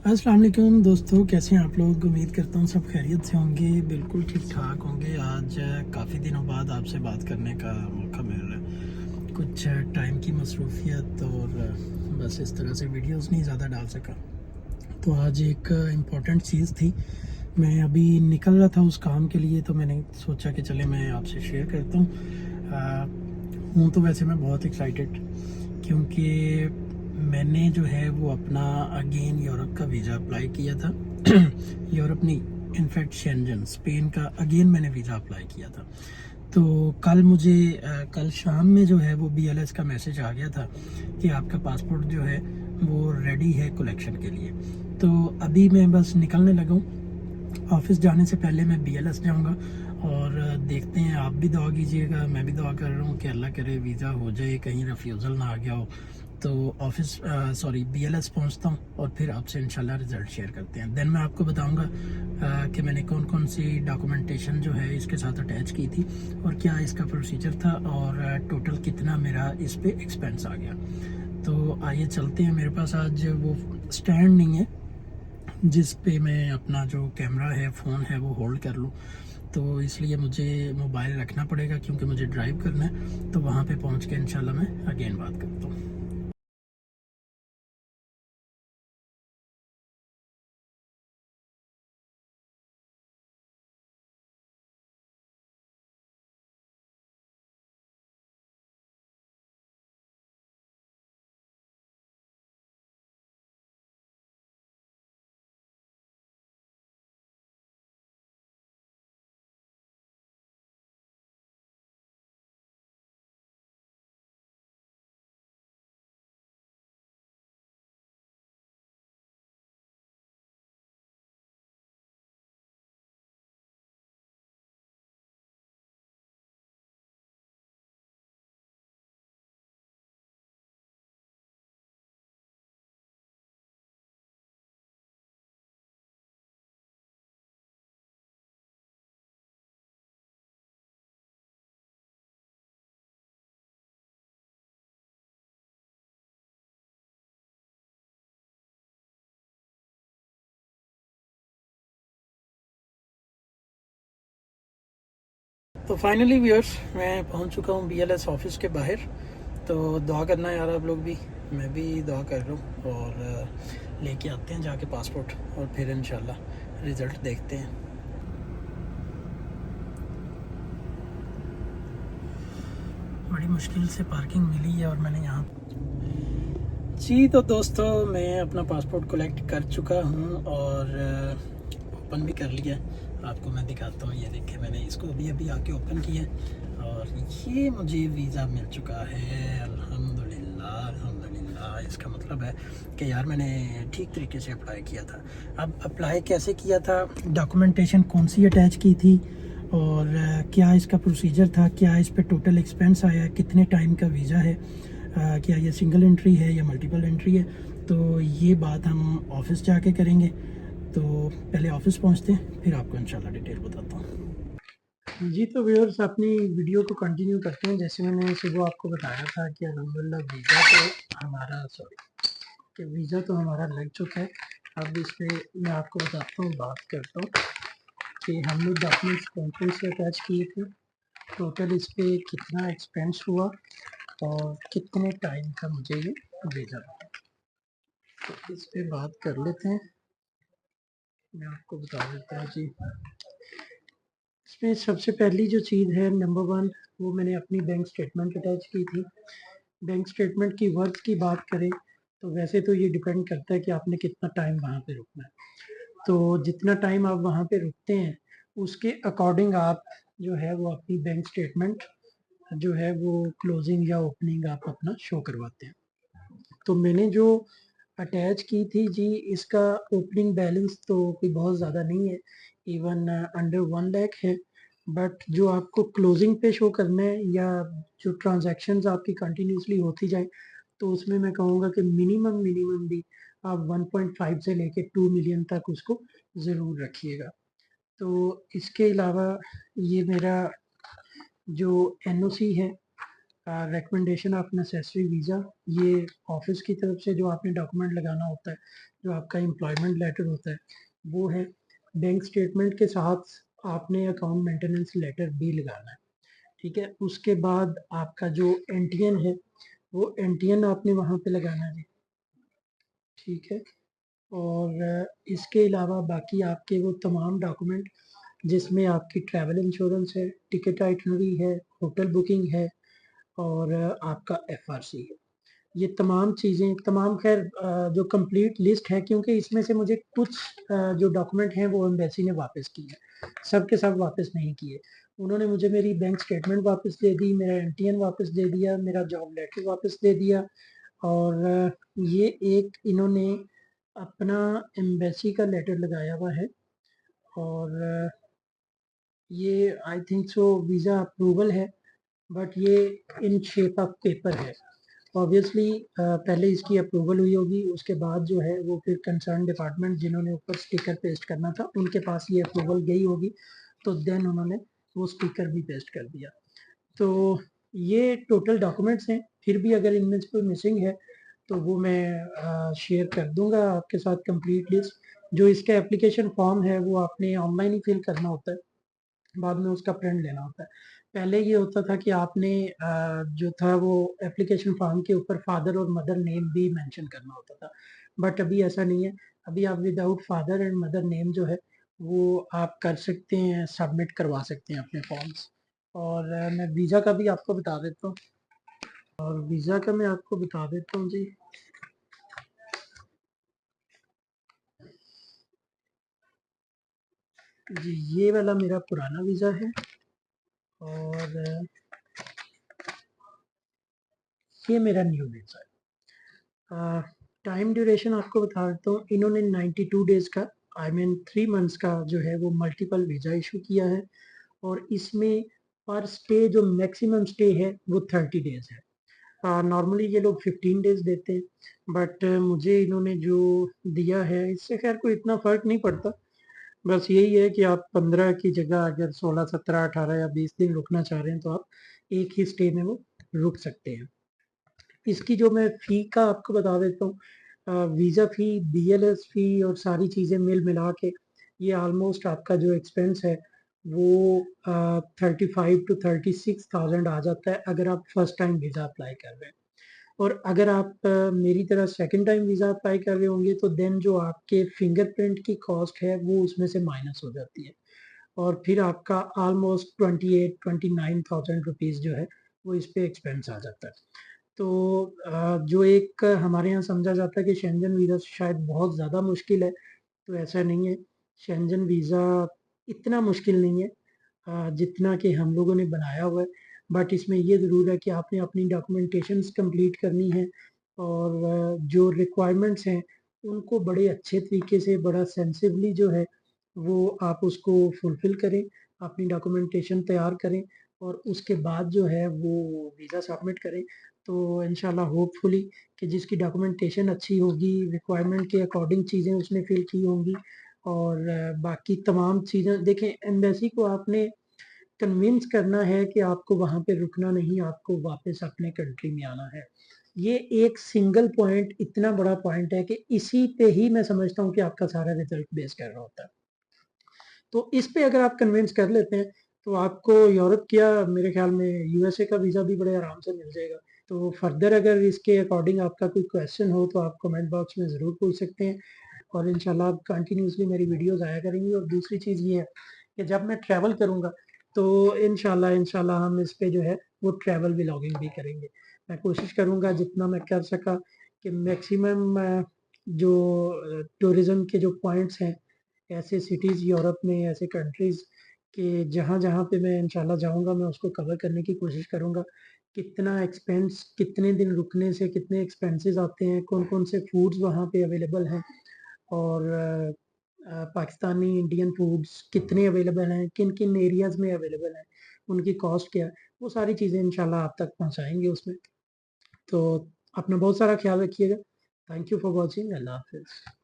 अस्सलाम वालेकुम दोस्तों, कैसे हैं आप लोग। उम्मीद करता हूँ सब खैरियत से होंगे, बिल्कुल ठीक ठाक होंगे। आज काफ़ी दिनों बाद आपसे बात करने का मौका मिल रहा है। कुछ टाइम की मसरूफियत और बस इस तरह से वीडियोस नहीं ज़्यादा डाल सका। तो आज एक इम्पॉर्टेंट चीज़ थी, मैं अभी निकल रहा था उस काम के लिए, तो मैंने सोचा कि चले मैं आपसे शेयर करता हूँ। हूँ तो वैसे मैं बहुत एक्साइटेड, क्योंकि मैंने जो है वो अपना अगेन यूरोप का वीज़ा अप्लाई किया था। यूरोप नहीं, इनफैक्ट शेंजन स्पेन का अगेन मैंने वीज़ा अप्लाई किया था। तो कल मुझे कल शाम में जो है वो BLS का मैसेज आ गया था कि आपका पासपोर्ट जो है वो रेडी है कलेक्शन के लिए। तो अभी मैं बस निकलने लगा हूँ। ऑफिस जाने से पहले मैं BLS जाऊंगा और देखते हैं, आप भी दुआ कीजिएगा, मैं भी दुआ कर रहा हूँ कि अल्लाह करे वीज़ा हो जाए, कहीं रेफ्यूज़ल ना आ गया हो। तो ऑफिस BLS पहुँचता हूँ और फिर आपसे इंशाल्लाह रिज़ल्ट शेयर करते हैं। देन मैं आपको बताऊँगा कि मैंने कौन कौन सी डॉक्यूमेंटेशन जो है इसके साथ अटैच की थी और क्या इसका प्रोसीजर था और टोटल कितना मेरा इस पर एक्सपेंस आ गया। तो आइए चलते हैं। मेरे पास आज वो स्टैंड नहीं है जिस पे मैं अपना जो कैमरा है, फ़ोन है, वो होल्ड कर लूँ। तो इसलिए मुझे मोबाइल रखना पड़ेगा, क्योंकि मुझे ड्राइव करना है। तो वहाँ पे पहुँच के इंशाल्लाह मैं अगेन बात करता हूँ। तो फाइनली व्यूअर्स, मैं पहुंच चुका हूं BLS ऑफिस के बाहर। तो दुआ करना यार आप लोग भी, मैं भी दुआ कर रहा हूँ। और लेके आते हैं जाके पासपोर्ट और फिर इंशाल्लाह रिज़ल्ट देखते हैं। बड़ी मुश्किल से पार्किंग मिली है और मैंने यहाँ जी। तो दोस्तों, मैं अपना पासपोर्ट कलेक्ट कर चुका हूँ और ओपन भी कर लिया। आपको मैं दिखाता हूँ, ये देखिए मैंने इसको अभी अभी आके ओपन किया और ये मुझे वीज़ा मिल चुका है। अल्हम्दुलिल्लाह अल्हम्दुलिल्लाह। इसका मतलब है कि यार मैंने ठीक तरीके से अप्लाई किया था। अब अप्लाई कैसे किया था, डॉक्यूमेंटेशन कौन सी अटैच की थी और क्या इसका प्रोसीजर था, क्या इस पर टोटल एक्सपेंस आया, कितने टाइम का वीज़ा है, क्या ये सिंगल एंट्री है या मल्टीपल एंट्री है। तो ये बात हम ऑफिस जाके करेंगे। तो पहले ऑफिस पहुंचते हैं, फिर आपको इंशाल्लाह डिटेल बताता हूँ। जी, तो व्यूअर्स अपनी वीडियो को कंटिन्यू करते हैं। जैसे मैंने सुबह आपको बताया था कि अल्हम्दुलिल्लाह वीज़ा तो हमारा लग चुका है। अब इस पर मैं आपको बताता हूँ, बात करता हूँ कि हमने डॉक्यूमेंट्स कौन कौन से अटैच किए थे, टोटल इस पर कितना एक्सपेंस हुआ और कितने टाइम का मुझे ये वीज़ा लगा। तो इस पे बात कर लेते हैं। मैं आपको बता देता हूँ जी। इसमें सबसे पहली जो चीज़ है, नंबर वन, वो मैंने अपनी बैंक स्टेटमेंट अटैच की थी। बैंक स्टेटमेंट की वर्थ की बात करें तो वैसे तो ये डिपेंड करता है कि आपने कितना टाइम वहाँ पे रुकना है। तो जितना टाइम आप वहाँ पे रुकते हैं उसके अकॉर्डिंग आप जो है वो अपनी बैंक स्टेटमेंट जो है वो क्लोजिंग या ओपनिंग आप अपना शो करवाते हैं। तो मैंने जो अटैच की थी जी, इसका ओपनिंग बैलेंस तो कोई बहुत ज़्यादा नहीं है, इवन अंडर 1 लाख है। बट जो आपको क्लोजिंग पे शो करना है या जो ट्रांजैक्शंस आपकी कंटिन्यूसली होती जाए, तो उसमें मैं कहूँगा कि मिनिमम मिनिमम भी आप 1.5 से लेके 2 मिलियन तक उसको ज़रूर रखिएगा। तो इसके अलावा ये मेरा जो NOC है, रिकमेंडेशन ऑफ नेसेसरी वीज़ा, ये ऑफिस की तरफ से जो आपने डॉक्यूमेंट लगाना होता है, जो आपका एम्प्लॉयमेंट लेटर होता है वो है। बैंक स्टेटमेंट के साथ आपने अकाउंट मेंटेनेंस लेटर भी लगाना है, ठीक है। उसके बाद आपका जो एनटीएन है वो एनटीएन आपने वहाँ पे लगाना है जी, ठीक है। और इसके अलावा बाकी आपके वो तमाम डॉक्यूमेंट जिसमें आपकी ट्रैवल इंश्योरेंस है, टिकट आइटनरी है, होटल बुकिंग है और आपका एफआरसी है, ये तमाम चीज़ें तमाम खैर जो कंप्लीट लिस्ट है, क्योंकि इसमें से मुझे कुछ जो डॉक्यूमेंट हैं वो एम्बेसी ने वापस किए, सब के सब वापस नहीं किए। उन्होंने मुझे मेरी बैंक स्टेटमेंट वापस दे दी, मेरा एनटीएन वापस दे दिया, मेरा जॉब लेटर वापस दे दिया और ये एक इन्होंने अपना एम्बेसी का लेटर लगाया हुआ है और ये I think so visa approval है, बट ये इन शेप ऑफ पेपर है। ऑब्वियसली पहले इसकी अप्रूवल हुई होगी, उसके बाद जो है वो फिर कंसर्न डिपार्टमेंट जिन्होंने ऊपर स्टिकर पेस्ट करना था उनके पास ये अप्रूवल गई होगी, तो देन उन्होंने वो स्टिकर भी पेस्ट कर दिया। तो ये टोटल डॉक्यूमेंट्स हैं, फिर भी अगर इनमें से कोई मिसिंग है तो वो मैं शेयर कर दूंगा आपके साथ कंप्लीट लिस्ट। जो इसका एप्लीकेशन फॉर्म है वो आपने ऑनलाइन ही फिल करना होता है, बाद में उसका प्रिंट लेना होता है। पहले ये होता था कि आपने जो था वो एप्लीकेशन फॉर्म के ऊपर फादर और मदर नेम भी मेंशन करना होता था, बट अभी ऐसा नहीं है। अभी आप without father and mother name जो है वो आप कर सकते हैं, सबमिट करवा सकते हैं अपने फॉर्म्स। और मैं वीज़ा का भी आपको बता देता हूँ, और वीज़ा का मैं आपको बता देता हूँ जी। जी ये वाला मेरा पुराना वीज़ा है और ये मेरा न्यू वीज़ा है। टाइम ड्यूरेशन आपको बता देता हूँ, इन्होंने 92 डेज़ का आई मीन 3 मंथ्स का जो है वो मल्टीपल वीज़ा इशू किया है और इसमें पर स्टे जो मैक्सिमम स्टे है वो 30 डेज़ है। नॉर्मली ये लोग 15 डेज़ देते हैं, बट मुझे इन्होंने जो दिया है इससे खैर कोई इतना फ़र्क नहीं पड़ता। बस यही है कि आप 15 की जगह अगर 16, 17, 18 या 20 दिन रुकना चाह रहे हैं तो आप एक ही स्टे में वो रुक सकते हैं। इसकी जो मैं फ़ी का आपको बता देता हूँ, वीज़ा फ़ी, बीएलएस फ़ी और सारी चीज़ें मिल मिला के ये ऑलमोस्ट आपका जो एक्सपेंस है वो 35 टू 36,000 आ जाता है अगर आप फर्स्ट टाइम वीज़ा अप्लाई कर रहे हैं। और अगर आप मेरी तरह सेकंड टाइम वीज़ा अप्लाई कर रहे होंगे तो देन जो आपके फिंगरप्रिंट की कॉस्ट है वो उसमें से माइनस हो जाती है और फिर आपका ऑलमोस्ट 28-29,000 रुपीज़ जो है वो इस पे एक्सपेंस आ जाता है। तो जो एक हमारे यहाँ समझा जाता है कि शेंजन वीज़ा शायद बहुत ज़्यादा मुश्किल है, तो ऐसा नहीं है। शेंजन वीज़ा इतना मुश्किल नहीं है जितना कि हम लोगों ने बनाया हुआ है, बट इसमें ये ज़रूर है कि आपने अपनी डॉक्यूमेंटेशंस कंप्लीट करनी है और जो रिक्वायरमेंट्स हैं उनको बड़े अच्छे तरीके से, बड़ा सेंसिवली जो है वो आप उसको फुलफ़िल करें, अपनी डॉक्यूमेंटेशन तैयार करें और उसके बाद जो है वो वीज़ा सबमिट करें। तो इंशाल्लाह होपफुली कि जिसकी डॉक्यूमेंटेशन अच्छी होगी, रिक्वायरमेंट के अकॉर्डिंग चीज़ें उसने फिल की होंगी और बाकी तमाम चीज़ें देखें, एम्बेसी को आपने कन्विंस करना है कि आपको वहाँ पे रुकना नहीं, आपको वापस अपने कंट्री में आना है। ये एक सिंगल पॉइंट इतना बड़ा पॉइंट है कि इसी पे ही मैं समझता हूँ कि आपका सारा रिजल्ट बेस कर रहा होता है। तो इस पे अगर आप कन्विंस कर लेते हैं तो आपको यूरोप क्या मेरे ख्याल में यूएसए का वीज़ा भी बड़े आराम से मिल जाएगा। तो फर्दर अगर इसके अकॉर्डिंग आपका कोई क्वेश्चन हो तो आप कमेंट बॉक्स में ज़रूर पूछ सकते हैं और इंशाल्लाह आप कंटिन्यूसली मेरी वीडियोस आया करेंगी। और दूसरी चीज़ ये है कि जब मैं ट्रैवल करूँगा तो इंशाल्लाह इंशाल्लाह हम इस पे जो है वो ट्रैवल व्लॉगिंग भी करेंगे। मैं कोशिश करूँगा जितना मैं कर सका कि मैक्सिमम जो टूरिज़्म के जो पॉइंट्स हैं, ऐसे सिटीज़ यूरोप में, ऐसे कंट्रीज़ के जहाँ-जहाँ पे मैं इंशाल्लाह जाऊँगा मैं उसको कवर करने की कोशिश करूँगा। कितना एक्सपेंस, कितने दिन रुकने से कितने एक्सपेंसेस आते हैं, कौन-कौन से फूड्स वहाँ पे अवेलेबल हैं और पाकिस्तानी इंडियन फूड्स कितने अवेलेबल हैं, किन-किन एरियाज़ में अवेलेबल हैं, उनकी कॉस्ट क्या है, वो सारी चीज़ें इंशाल्लाह आप तक पहुँचाएँगे उसमें। तो अपना बहुत सारा ख्याल रखिएगा। Thank you for watching. अल्लाह हाफ़िज़।